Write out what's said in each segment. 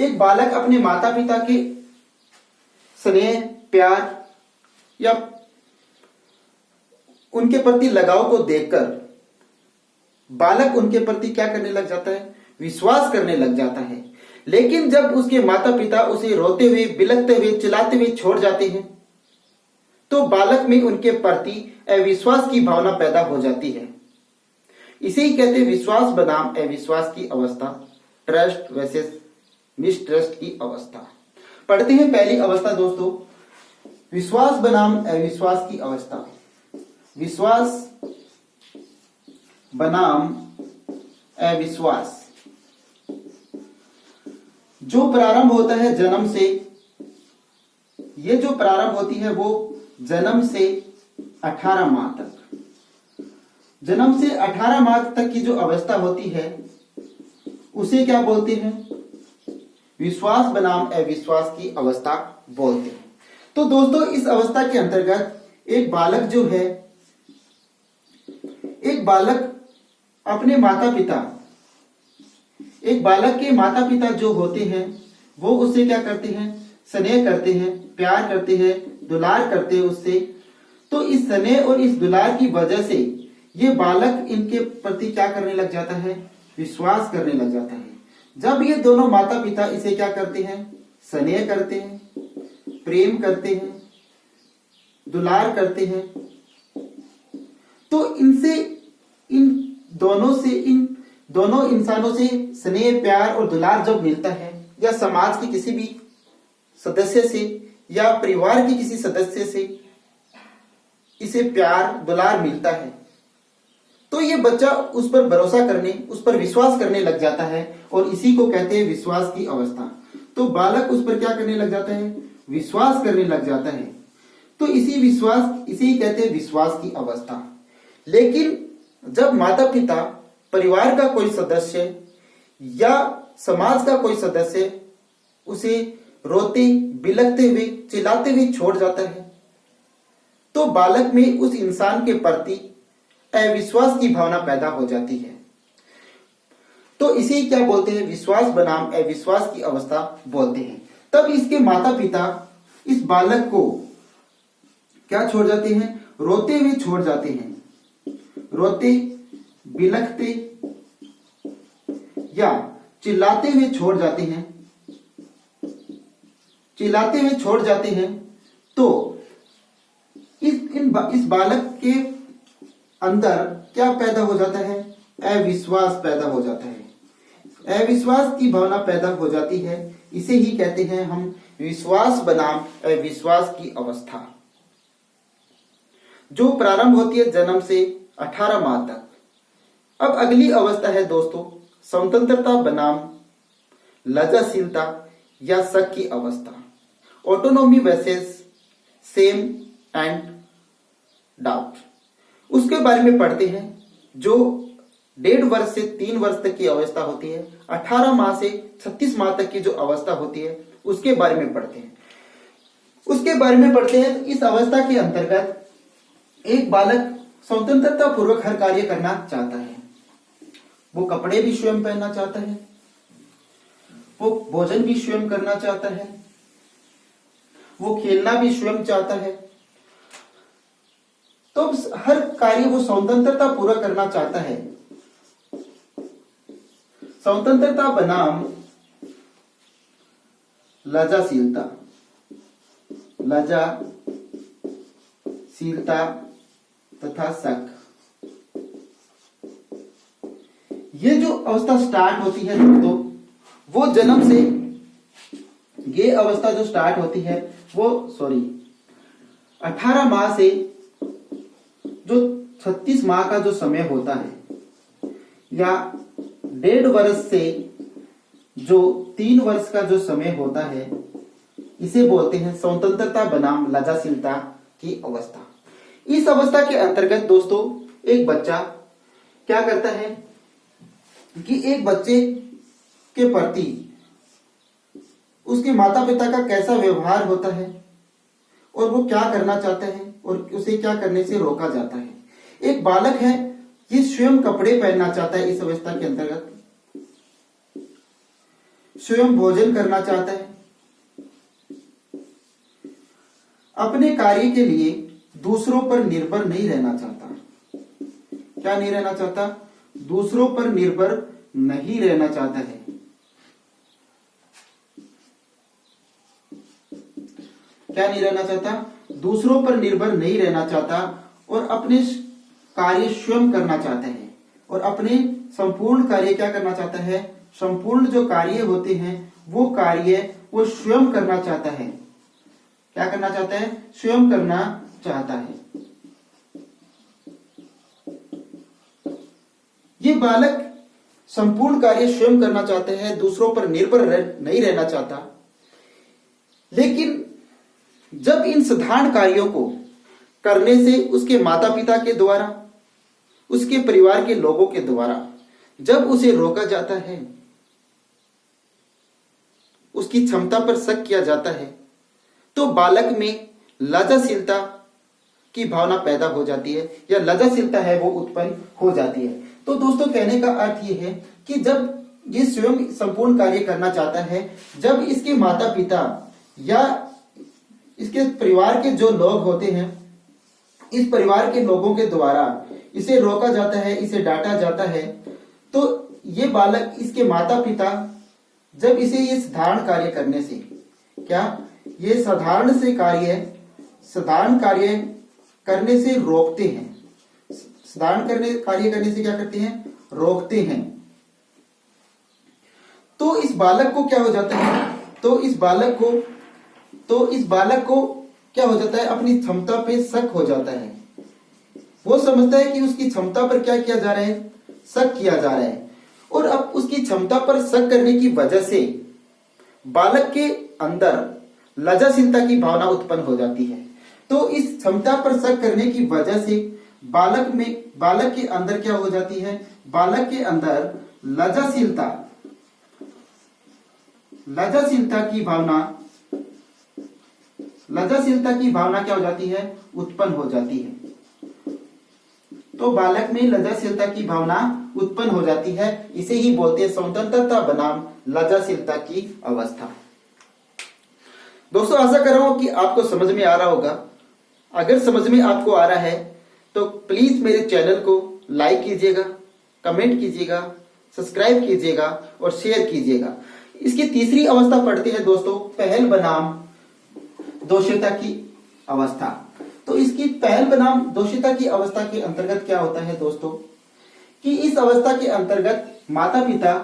एक बालक अपने माता पिता के स्नेह, प्यार या उनके प्रति लगाव को देखकर बालक उनके प्रति क्या करने लग जाता है? विश्वास करने लग जाता है। लेकिन जब उसके माता पिता उसे रोते हुए, बिलखते हुए, चिल्लाते हुए छोड़ जाते हैं तो बालक में उनके प्रति अविश्वास की भावना पैदा हो जाती है। इसे ही कहते हैं विश्वास बनाम अविश्वास की अवस्था, ट्रस्ट वर्सेस मिसट्रस्ट की अवस्था। पढ़ते हैं पहली अवस्था दोस्तों, विश्वास बनाम अविश्वास की अवस्था। विश्वास बनाम अविश्वास जो प्रारंभ होता है जन्म से, ये जो प्रारंभ होती है वो जन्म से 18 माह तक, जन्म से 18 माह तक की जो अवस्था होती है उसे क्या बोलते हैं? विश्वास बनाम अविश्वास की अवस्था बोलते हैं। तो दोस्तों इस अवस्था के अंतर्गत एक बालक जो है, एक बालक अपने माता पिता, एक बालक के माता पिता जो होते हैं वो उससे क्या करते हैं? स्नेह करते हैं, प्यार करते हैं, दुलार करते हैं उससे। तो इस स्नेह और इस दुलार की वजह से ये बालक इनके प्रति क्या करने लग जाता है? विश्वास करने लग जाता है। जब ये दोनों माता पिता इसे क्या करते हैं? स्नेह करते हैं, प्रेम करते हैं, दुलार करते हैं, तो इनसे, इन दोनों इंसानों से स्नेह, प्यार और दुलार जब मिलता है, या समाज के किसी भी सदस्य से या परिवार के किसी सदस्य से इसे प्यार, दुलार मिलता है, तो ये बच्चा उस पर भरोसा करने, उस पर विश्वास करने लग जाता है और इसी को कहते हैं विश्वास की अवस्था। तो बालक उस पर क्या करने लग जाता है? विश्वास करने लग जाता है। तो इसी ही कहते हैं विश्वास की अवस्था। लेकिन जब माता पिता, परिवार का कोई सदस्य या समाज का कोई सदस्य उसे रोते, बिलखते हुए, चिल्लाते हुए छोड़ जाता है तो बालक में उस इंसान के प्रति अविश्वास की भावना पैदा हो जाती है। तो इसे क्या बोलते हैं? विश्वास बनाम अविश्वास की अवस्था बोलते हैं। तब इसके माता पिता इस बालक को क्या छोड़ जाते हैं? रोते हुए छोड़ जाते हैं। रोते, बिलखते या चिल्लाते हुए छोड़ जाते हैं, चिल्लाते हुए छोड़ जाते हैं। तो इस बालक के अंदर क्या पैदा हो जाता है? अविश्वास पैदा हो जाता है। अविश्वास की भावना पैदा हो जाती है। इसे ही कहते हैं हम विश्वास बनाम अविश्वास की अवस्था, जो प्रारंभ होती है जन्म से 18 माह तक। अब अगली अवस्था है दोस्तों स्वतंत्रता बनाम लज्जाशीलता या शक की अवस्था, autonomy versus same and doubt. उसके बारे में पढ़ते हैं। जो 1.5 वर्ष से 3 वर्ष तक की अवस्था होती है, 18 माह से 36 माह तक की जो अवस्था होती है उसके बारे में पढ़ते हैं। उसके बारे में पढ़ते हैं। इस अवस्था के अंतर्गत एक बालक स्वतंत्रता पूर्वक हर कार्य करना चाहता है। वो कपड़े भी स्वयं पहनना चाहता है, वो भोजन भी स्वयं करना चाहता है, वो खेलना भी स्वयं चाहता है। तो हर कार्य वो स्वतंत्रता पूरा करना चाहता है। स्वतंत्रता बनाम लज्जाशीलता, लज्जाशीलता तथा शक। ये जो अवस्था स्टार्ट होती है दोस्तों, वो जन्म से, ये अवस्था जो स्टार्ट होती है वो 18 माह से जो 36 माह का जो समय होता है, या 1.5 वर्ष से जो 3 वर्ष का जो समय होता है, इसे बोलते हैं स्वतंत्रता बनाम लज्जाशीलता की अवस्था। इस अवस्था के अंतर्गत दोस्तों एक बच्चा क्या करता है कि एक बच्चे के प्रति उसके माता पिता का कैसा व्यवहार होता है और वो क्या करना चाहता है और उसे क्या करने से रोका जाता है। एक बालक है, ये स्वयं कपड़े पहनना चाहता है। इस अवस्था के अंतर्गत स्वयं भोजन करना चाहता है, अपने कार्य के लिए दूसरों पर निर्भर नहीं रहना चाहता। क्या नहीं रहना चाहता? दूसरों पर निर्भर नहीं रहना चाहता है। क्या नहीं रहना चाहता? दूसरों पर निर्भर नहीं रहना चाहता और अपने कार्य स्वयं करना चाहता है। और अपने संपूर्ण कार्य क्या करना चाहता है? संपूर्ण जो कार्य होते हैं वो कार्य वो स्वयं करना चाहता है। क्या करना चाहता है? स्वयं करना चाहता है। ये बालक संपूर्ण कार्य स्वयं करना चाहते हैं, दूसरों पर निर्भर नहीं रहना चाहता। लेकिन जब इन साधारण कार्यों को करने से उसके माता पिता के द्वारा, उसके परिवार के लोगों के द्वारा जब उसे रोका जाता है, उसकी क्षमता पर शक किया जाता है, तो बालक में लज्जाशीलता की भावना पैदा हो जाती है या लज्जाशीलता है वो उत्पन्न हो जाती है। तो दोस्तों कहने का अर्थ ये है कि जब ये स्वयं संपूर्ण कार्य करना चाहता है, जब इसके माता पिता या इसके परिवार के जो लोग होते हैं, इस परिवार के लोगों के द्वारा इसे रोका जाता है, इसे डांटा जाता है, तो ये बालक, इसके माता पिता जब इसे ये साधारण कार्य करने से, क्या ये साधारण कार्य करने से रोकते हैं। साधारण कार्य करने से क्या करते हैं? रोकते हैं। तो इस बालक को क्या हो जाता है? तो इस बालक को क्या हो जाता है? अपनी क्षमता पे शक हो जाता है। वो समझता है कि उसकी क्षमता पर क्या किया जा रहा है? शक किया जा रहा है। और अब उसकी क्षमता पर शक करने की वजह से बालक के अंदर लज्जाशीलता की भावना उत्पन्न हो जाती है। तो इस क्षमता पर शक करने की वजह से बालक के अंदर क्या हो जाती है? बालक के अंदर लज्जाशीलता की भावना क्या हो जाती है? उत्पन्न हो जाती है। तो बालक में लज्जाशीलता की भावना उत्पन्न हो जाती है। इसे ही बोलते हैं स्वतंत्रता बनाम लज्जाशीलता की अवस्था। दोस्तों आशा कर रहा हूं कि आपको समझ में आ रहा होगा। अगर समझ में आपको आ रहा है तो प्लीज मेरे चैनल को लाइक कीजिएगा, कमेंट कीजिएगा, सब्सक्राइब कीजिएगा और शेयर कीजिएगा। इसकी तीसरी अवस्था पढ़ते हैं दोस्तों, पहल बनाम दोषिता की अवस्था। तो इसकी पहल बनाम दोषिता की अवस्था के अंतर्गत क्या होता है दोस्तों, कि इस अवस्था के अंतर्गत माता पिता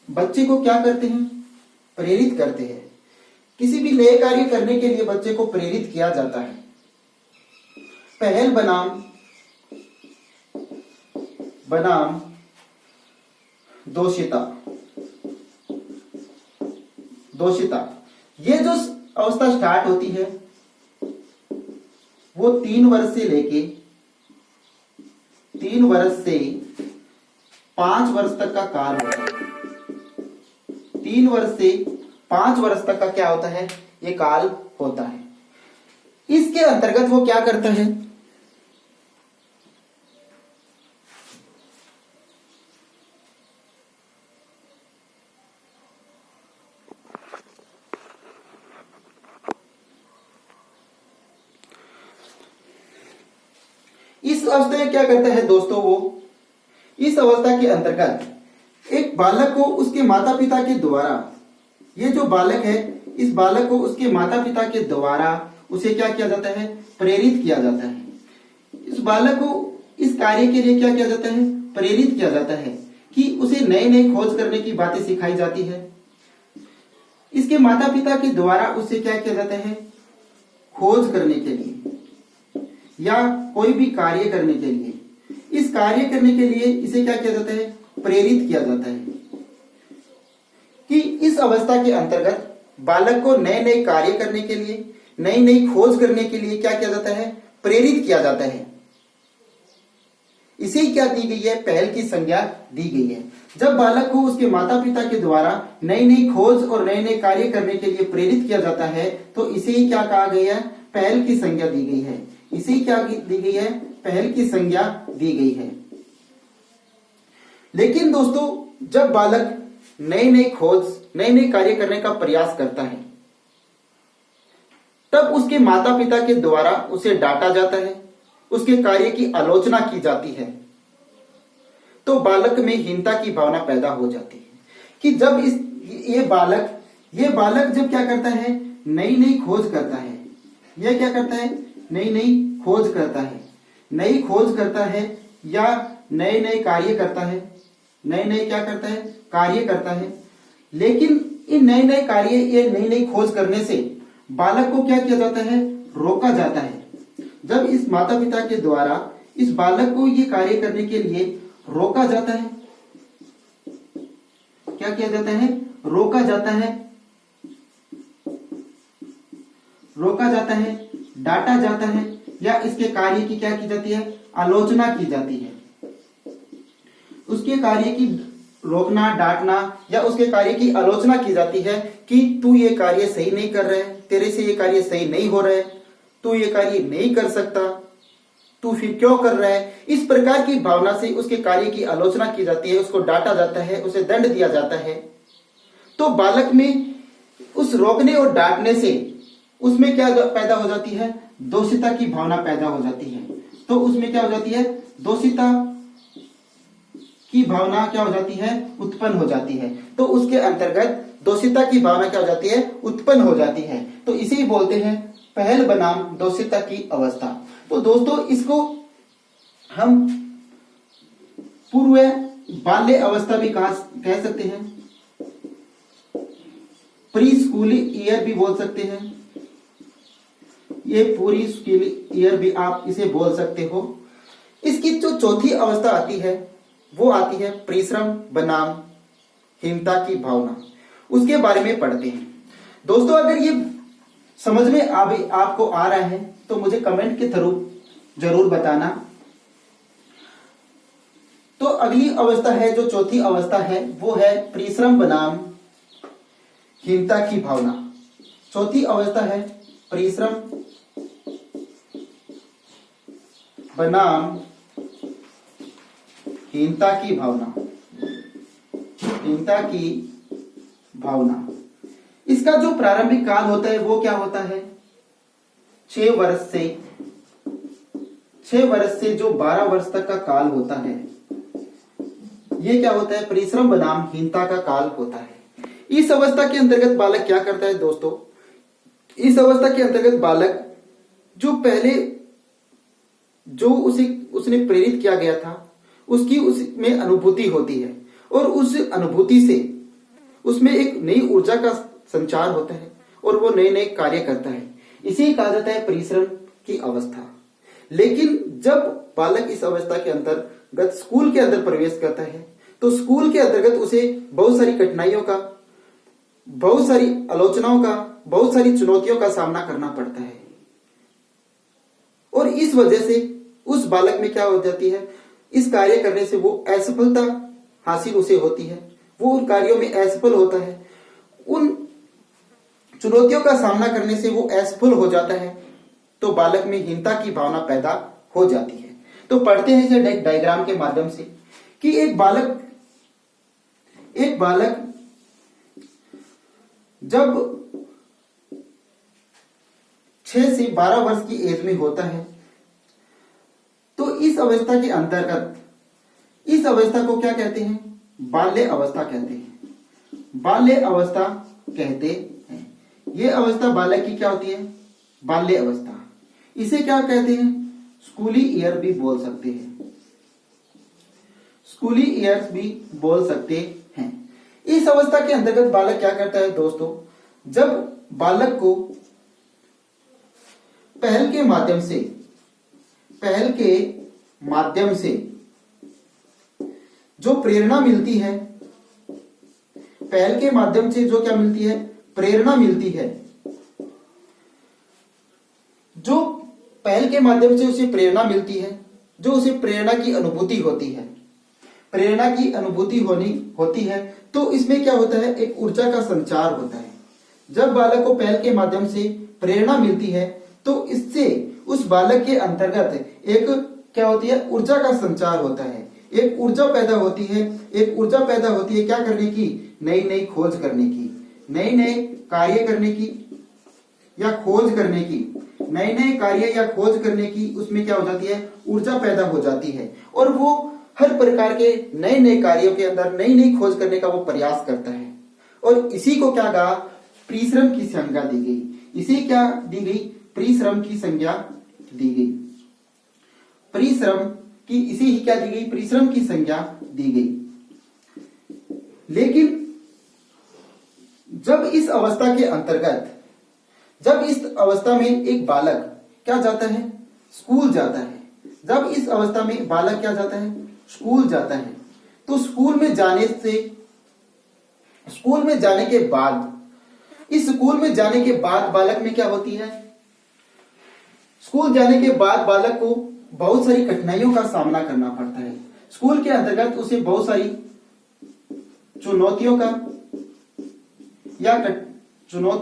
बच्चे को क्या करते हैं? प्रेरित करते हैं। किसी भी नए कार्य करने के लिए बच्चे को प्रेरित किया जाता है। पहल बनाम दोषिता। ये जो अवस्था स्टार्ट होती है वो 3 वर्ष से 5 वर्ष तक का काल होता है। 3 वर्ष से 5 वर्ष तक का क्या होता है? ये काल होता है। इसके अंतर्गत वो क्या करता है? इस अवस्था में क्या करता है दोस्तों? वो इस अवस्था के अंतर्गत एक बालक को उसके माता पिता के द्वारा, ये जो बालक है, इस बालक को उसके माता पिता के द्वारा उसे क्या किया जाता है? प्रेरित किया जाता है। इस बालक को इस कार्य के लिए क्या किया जाता है? प्रेरित किया जाता है कि उसे नए नए खोज करने की बातें सिखाई जाती है। इसके माता पिता के द्वारा उसे क्या किया जाता है? खोज करने के लिए या कोई भी कार्य करने के लिए, इस कार्य करने के लिए इसे क्या किया जाता है? प्रेरित किया जाता है। कि इस अवस्था के अंतर्गत बालक को नए नए कार्य करने के लिए, नई नई खोज करने के लिए क्या किया जाता है? प्रेरित किया जाता है। इसे क्या दी गई है? पहल की संज्ञा दी गई है। जब बालक को उसके माता पिता के द्वारा नई नई खोज और नए नए कार्य करने के लिए प्रेरित किया जाता है, तो इसे ही क्या कहा गया है? पहल की संज्ञा दी गई है। इसे क्या दी गई है? पहल की संज्ञा दी गई है। लेकिन दोस्तों जब बालक नई नई खोज, नए नए कार्य करने का प्रयास करता है, तब उसके माता पिता के द्वारा उसे डांटा जाता है, उसके कार्य की आलोचना की जाती है, तो बालक में हीनता की भावना पैदा हो जाती है कि जब ये बालक जब क्या करता है, नई नई खोज करता है, यह क्या करता है, नई नई खोज करता है, नई खोज करता है या नए नए कार्य करता है, नए नए क्या करता है, कार्य करता है। लेकिन इन नए नए कार्य या नई नई खोज करने से बालक को क्या किया जाता है, रोका जाता है। जब इस माता पिता के द्वारा इस बालक को ये कार्य करने के लिए रोका जाता है, क्या किया जाता है, रोका जाता है, रोका जाता है, डांटा जाता है या इसके कार्य की क्या की जाती है, आलोचना की जाती है। उसके कार्य की रोकना, डांटना या उसके कार्य की आलोचना की जाती है कि तू ये कार्य सही नहीं कर रहा है, तेरे से ये कार्य सही नहीं हो रहा है, तू ये कार्य नहीं कर सकता, तू फिर क्यों कर रहा है। इस प्रकार की भावना से उसके कार्य की आलोचना की जाती है, उसको डांटा जाता है, उसे दंड दिया जाता है। तो बालक में उस रोकने और डांटने से उसमें क्या पैदा हो जाती है, दोषिता की भावना पैदा हो जाती है। तो उसमें क्या हो जाती है, दोषिता की भावना क्या हो जाती है, उत्पन्न हो जाती है। तो उसके अंतर्गत दोषिता की भावना क्या हो जाती है, उत्पन्न हो जाती है। तो इसे बोलते हैं पहल बनाम दोषिता की अवस्था। तो दोस्तों इसको हम पूर्व बाल्य अवस्था भी कह सकते हैं, प्री स्कूल ईयर भी बोल सकते हैं, ये पूरी स्कूल ईयर भी आप इसे बोल सकते हो। इसकी जो चौथी अवस्था आती है वो आती है परिश्रम बनाम हीनता की भावना। उसके बारे में पढ़ते हैं। दोस्तों अगर ये समझ में आपको आ रहा है तो मुझे कमेंट के थ्रू जरूर बताना। तो अगली अवस्था है, जो चौथी अवस्था है, वो है परिश्रम बनाम हीनता की भावना। चौथी अवस्था है परिश्रम बनाम हीनता की भावना, हीनता की भावना। इसका जो प्रारंभिक काल होता है वो क्या होता है, 6 वर्ष से जो 12 वर्ष तक का काल होता है, ये क्या होता है, परिश्रम बनाम हीनता का काल होता है। इस अवस्था के अंतर्गत बालक क्या करता है दोस्तों, इस अवस्था के अंतर्गत बालक जो पहले जो उसने प्रेरित किया गया था उसकी उसमें अनुभूति होती है और उस अनुभूति से उसमें एक नई ऊर्जा का संचार होता है और वो नए नए कार्य करता है। इसे कहा जाता है परिश्रम की अवस्था। लेकिन जब बालक इस अवस्था के अंतर्गत स्कूल के अंदर प्रवेश करता है तो स्कूल के अंतर्गत उसे बहुत सारी कठिनाइयों का, बहुत सारी आलोचनाओं का, बहुत सारी चुनौतियों का सामना करना पड़ता है और इस वजह से उस बालक में क्या हो जाती है, इस कार्य करने से वो असफलता हासिल उसे होती है, वो उन कार्यों में असफल होता है, उन चुनौतियों का सामना करने से वो असफल हो जाता है, तो बालक में हीनता की भावना पैदा हो जाती है। तो पढ़ते हैं इसे डायग्राम के माध्यम से कि एक बालक जब 6 से 12 वर्ष की एज में होता है तो इस अवस्था के अंतर्गत इस अवस्था को क्या कहते हैं, बाल्य अवस्था कहते हैं, बाल्य अवस्था कहते हैं। यह अवस्था बालक की क्या होती है, बाल्य अवस्था। इसे क्या कहते हैं, स्कूली ईयर भी बोल सकते हैं, स्कूली ईयर्स भी बोल सकते हैं। इस अवस्था के अंतर्गत बालक क्या करता है दोस्तों, जब बालक को पहल के माध्यम से जो प्रेरणा मिलती है, पहल के माध्यम से जो क्या मिलती है, प्रेरणा मिलती है, जो पहल के माध्यम से उसे प्रेरणा मिलती है, जो उसे प्रेरणा की अनुभूति होती है, प्रेरणा की अनुभूति होती है, तो इसमें क्या होता है, एक ऊर्जा का संचार होता है। जब बालक को पहल के माध्यम से प्रेरणा मिलती है तो इससे उस बालक के अंतर्गत एक क्या होती है, ऊर्जा का संचार होता है। एक ऊर्जा पैदा होती है, एक ऊर्जा पैदा होती है क्या करने की, नई नई खोज करने की, नए नए कार्य करने की या खोज करने की, नए नए कार्य या खोज करने की, उसमें क्या हो जाती है, ऊर्जा पैदा हो जाती है। और वो हर प्रकार के नए नए कार्यों के अंदर नई नई खोज करने का वो प्रयास करता है। और इसी को क्या कहा, परिश्रम की संज्ञा दी गई। इसी क्या दी गई, परिश्रम की संज्ञा दी गई। परिश्रम की इसी ही क्या दी गई, परिश्रम की संज्ञा दी गई। लेकिन जब इस अवस्था के अंतर्गत, जब इस अवस्था में एक बालक क्या जाता है, स्कूल जाता है, जब इस अवस्था में बालक क्या जाता है, स्कूल जाता है, तो स्कूल में जाने से, स्कूल में जाने के बाद, इस स्कूल में जाने के बाद बालक में क्या होती है, स्कूल जाने के बाद बालक को बहुत सारी कठिनाइयों का सामना करना पड़ता है। स्कूल के अंतर्गत उसे बहुत सारी चुनौतियों का या चुनौती